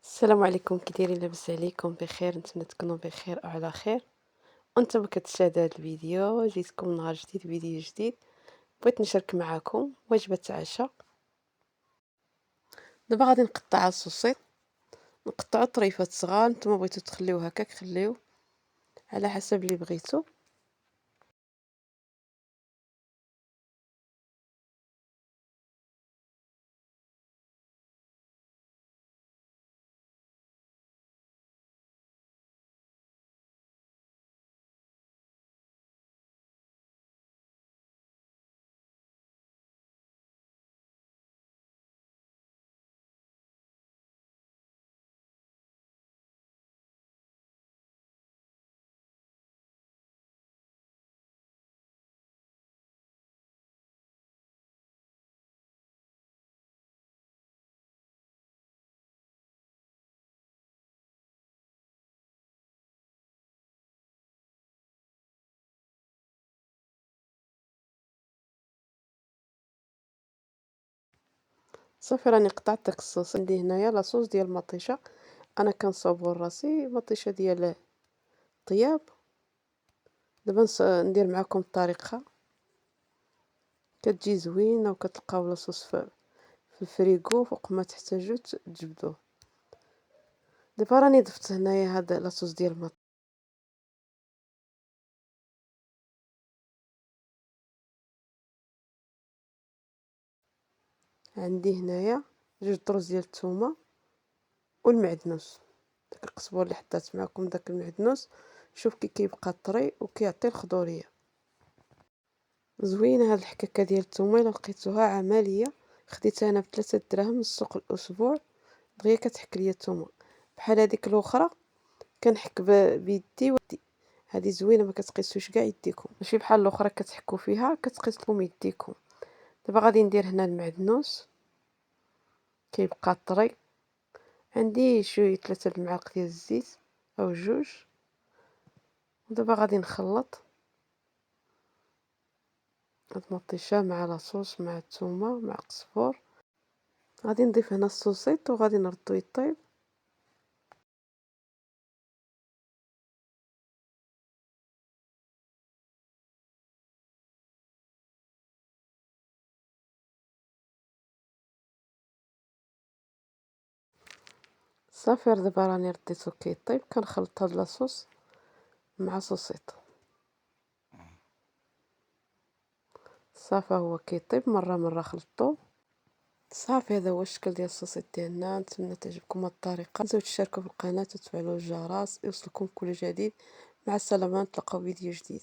السلام عليكم، كي دايرين؟ لاباس عليكم؟ بخير؟ نتمنى تكونوا بخير او على خير. وانتم كتشاهدوا هذا الفيديو، جيتكم نهار جديد، فيديو جديد. بغيت نشارك معكم وجبه عشاء. دابا غادي نقطع السوسيط، نقطعو طريفات صغار. نتوما بغيتو تخليوه هكاك خليوه على حسب اللي بغيتو. صافي راني قطعت داك الصوص. عندي هنايا لاصوص ديال المطيشه، انا كنصاوبو راسي مطيشه ديال طياب. دابا ندير معكم الطريقه، كتجي زوينه وكتلقاو لاصوص في الفريغو فوق ما تحتاجو تجبدوه. دابا راني ضفت هنايا هاد لاصوص ديال عندي هنايا جوج دروس ديال الثومه والمعدنوس. داك القزبور اللي حطيت معكم، داك المعدنوس شوف كي كيبقى طري وكيعطي الخضوريه زوينه. هاد الحكاكه ديال الثومه الا لقيتوها عمليه، خديتها انا ب3 دراهم من السوق الاسبوع، دغيا كتحك ليا الثومه. بحال هذيك الاخرى كنحك بيدي ودي. هذه زوينه، ما كتقيسوش كاع يديكم، ماشي بحال الاخرى كتحكوا فيها كتقيس لكم يديكم. دابا غادي ندير هنا المعدنوس كيبقى طري. عندي شويه 3 المعالق ديال الزيت او جوج. ودابا غادي نخلط هاد المطيشه مع لاصوص مع الثومه مع القزبور. غادي نضيف هنا السوسيط وغادي نردو يطيب. صافي دابا راني رديتو كيطيب. كنخلط هاد لاصوص مع سوسيط. صافي هو كيطيب مره مره خلطوه. صافي هذا هو الشكل ديال السوسيط ديالنا. نتمنى تعجبكم هاد الطريقه. تنساو تشتركوا في القناه وتفعلوا الجرس يوصلكم كل جديد. مع السلامه، نتلاقاو فيديو جديد.